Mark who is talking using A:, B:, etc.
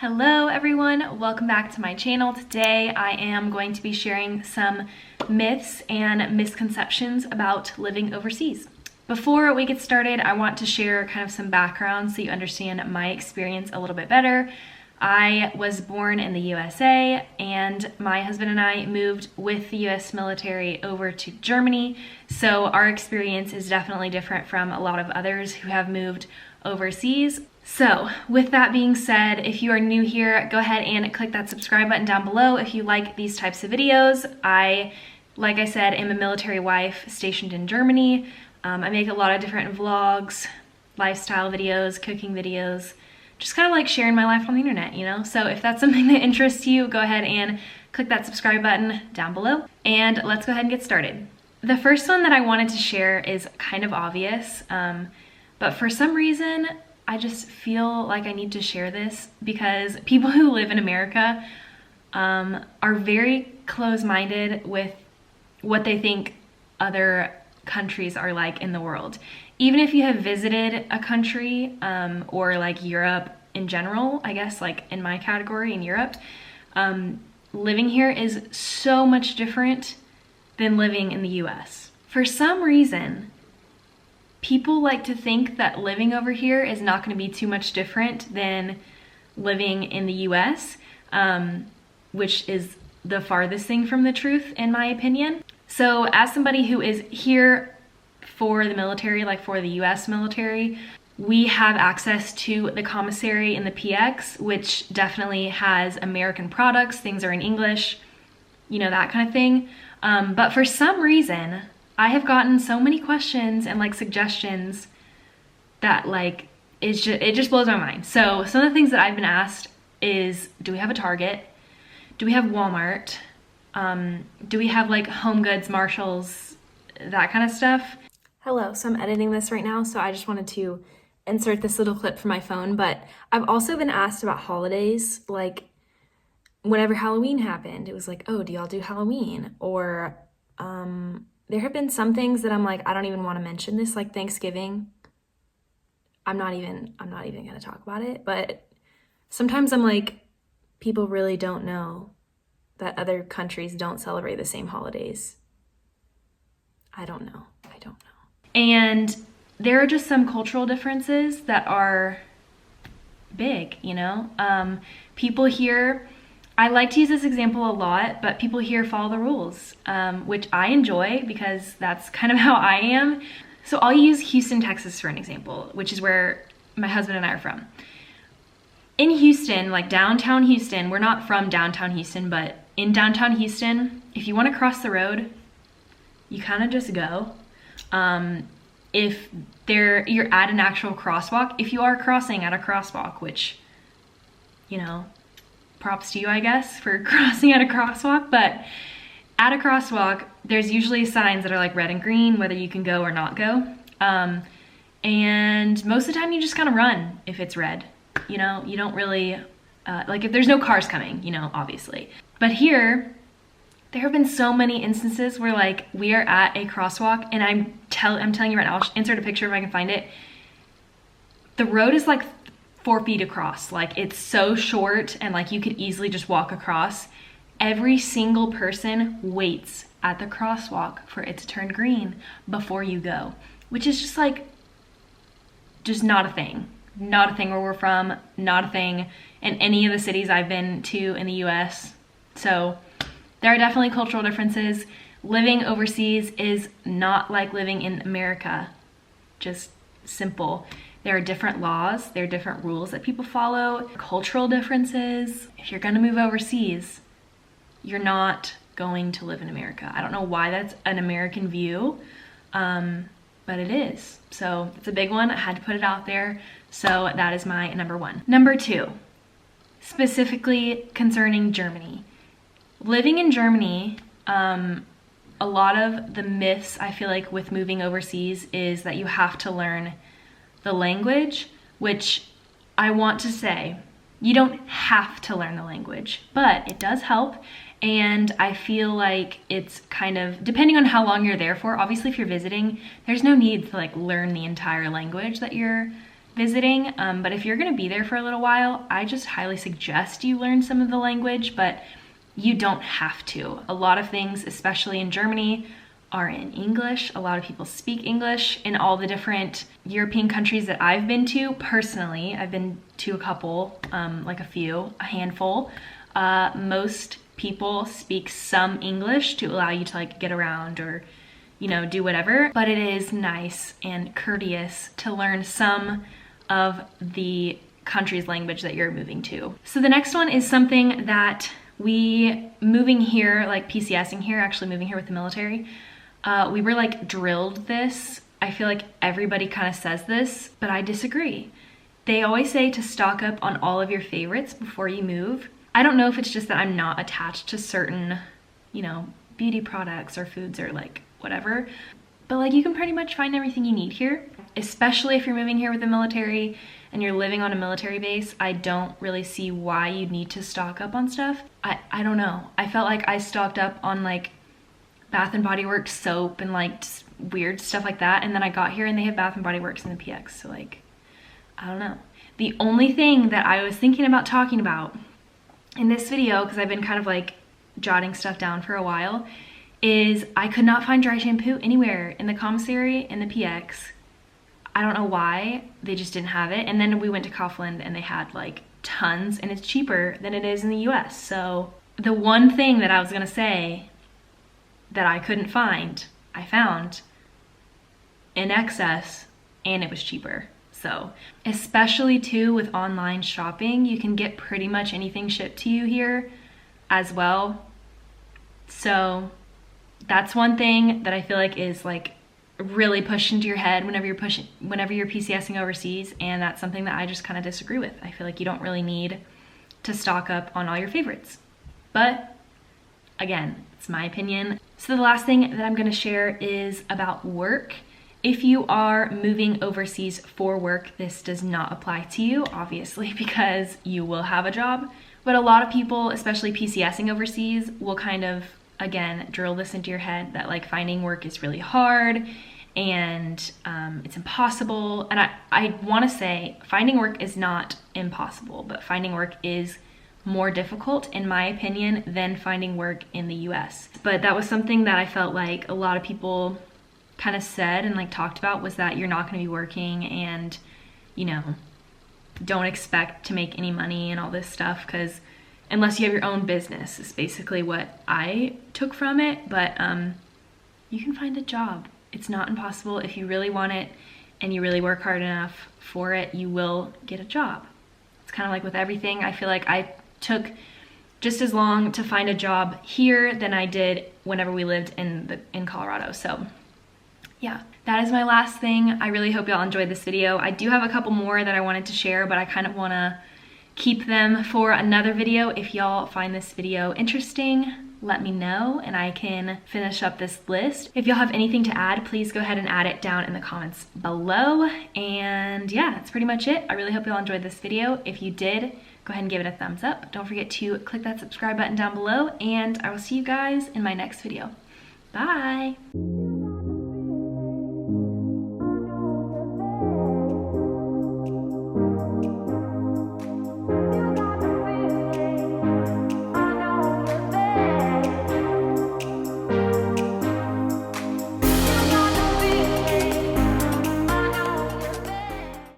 A: Hello everyone, welcome back to my channel. Today I am going to be sharing some myths and misconceptions about living overseas. Before we get started, I want to share kind of some background so you understand my experience a little bit better. I was born in the USA and my husband and I moved with the US military over to Germany. So our experience is definitely different from a lot of others who have moved overseas. So with that being said, if you are new here, go ahead and click that subscribe button down below if you like these types of videos. Like I said, am a military wife stationed in Germany. I make a lot of different vlogs, lifestyle videos, cooking videos, just kind of like sharing my life on the internet, you know? So if that's something that interests you, go ahead and click that subscribe button down below and let's go ahead and get started. The first one that I wanted to share is kind of obvious, but for some reason, I just feel like I need to share this because people who live in America are very close-minded with what they think other countries are like in the world. Even if you have visited a country or like Europe in general, I guess like in my category in Europe, living here is so much different than living in the US. For some reason, people like to think that living over here is not going to be too much different than living in the US, which is the farthest thing from the truth in my opinion. So as somebody who is here for the military, like for the US military, we have access to the commissary and the PX, which definitely has American products, things are in English, you know, that kind of thing. But for some reason, I have gotten so many questions and like suggestions that like it just blows my mind. So some of the things that I've been asked is, do we have a Target? Do we have Walmart? Do we have like Home Goods, Marshalls, that kind of stuff? Hello, so I'm editing this right now, so I just wanted to insert this little clip from my phone, but I've also been asked about holidays, like whenever Halloween happened, it was like, oh, do y'all do Halloween? Or there have been some things that I'm like, I don't even want to mention this, like Thanksgiving. I'm not even going to talk about it, but sometimes I'm like, people really don't know that other countries don't celebrate the same holidays. I don't know. And there are just some cultural differences that are big, you know? People here, I like to use this example a lot, but people here follow the rules, which I enjoy because that's kind of how I am. So I'll use Houston, Texas for an example, which is where my husband and I are from. In Houston, like downtown Houston, we're not from downtown Houston, but in downtown Houston, if you want to cross the road, you kind of just go. If you're at an actual crosswalk, if you are crossing at a crosswalk, which, you know, props to you, I guess, for crossing at a crosswalk, but at a crosswalk, there's usually signs that are like red and green, whether you can go or not go. And most of the time you just kind of run if it's red, you know, you don't really, like if there's no cars coming, you know, obviously. But here, there have been so many instances where like we are at a crosswalk and I'm telling you right now, I'll insert a picture if I can find it. The road is like 4 feet across. Like it's so short and like you could easily just walk across. Every single person waits at the crosswalk for it to turn green before you go, which is just like, just not a thing. Not a thing where we're from, not a thing in any of the cities I've been to in the US. So there are definitely cultural differences. Living overseas is not like living in America, just simple. There are different laws, there are different rules that people follow, cultural differences. If you're gonna move overseas, you're not going to live in America. I don't know why that's an American view, but it is. So it's a big one, I had to put it out there. So that is my number one. Number two, specifically concerning Germany. Living in Germany, a lot of the myths I feel like with moving overseas is that you have to learn the language, which I want to say, you don't have to learn the language, but it does help. And I feel like it's kind of, depending on how long you're there for, obviously if you're visiting, there's no need to like learn the entire language that you're visiting, but if you're gonna be there for a little while, I just highly suggest you learn some of the language, but you don't have to. A lot of things, especially in Germany, are in English. A lot of people speak English. In all the different European countries that I've been to, personally, I've been to a couple, like a handful. Most people speak some English to allow you to like get around or, you know, do whatever. But it is nice and courteous to learn some of the country's language that you're moving to. So the next one is something that moving here, like PCSing here, actually moving here with the military, we were like drilled this. I feel like everybody kind of says this, but I disagree. They always say to stock up on all of your favorites before you move. I don't know if it's just that I'm not attached to certain, you know, beauty products or foods or like whatever, but like you can pretty much find everything you need here, especially if you're moving here with the military and you're living on a military base. I don't really see why you'd need to stock up on stuff. I don't know. I felt like I stocked up on like Bath and Body Works soap and like just weird stuff like that, and then I got here and they have Bath and Body Works in the PX, so like, I don't know. The only thing that I was thinking about talking about in this video, because I've been kind of like jotting stuff down for a while, is I could not find dry shampoo anywhere in the commissary in the PX. I don't know why, they just didn't have it. And then we went to Kaufland and they had like tons, and it's cheaper than it is in the US. So the one thing that I was gonna say that I couldn't find, I found in excess, and it was cheaper. So especially too with online shopping, you can get pretty much anything shipped to you here as well. So that's one thing that I feel like is like really pushed into your head whenever you're PCSing overseas, and that's something that I just kind of disagree with. I feel like you don't really need to stock up on all your favorites. But again, it's my opinion. So the last thing that I'm gonna share is about work. If you are moving overseas for work, this does not apply to you, obviously, because you will have a job. But a lot of people, especially PCSing overseas, will kind of, again, drill this into your head that like finding work is really hard and it's impossible. And I wanna say finding work is not impossible, but finding work is more difficult, in my opinion, than finding work in the US. But that was something that I felt like a lot of people kind of said and like talked about, was that you're not going to be working and, you know, don't expect to make any money and all this stuff, because unless you have your own business is basically what I took from it. But you can find a job. It's not impossible. If you really want it and you really work hard enough for it, you will get a job. It's kind of like with everything. I feel like I took just as long to find a job here than I did whenever we lived in Colorado. So yeah, that is my last thing. I really hope y'all enjoyed this video. I do have a couple more that I wanted to share, but I kind of want to keep them for another video. If y'all find this video interesting, let me know and I can finish up this list. If y'all have anything to add, please go ahead and add it down in the comments below. And yeah, that's pretty much it. I really hope y'all enjoyed this video. If you did, go ahead and give it a thumbs up. Don't forget to click that subscribe button down below, and I will see you guys in my next video. Bye.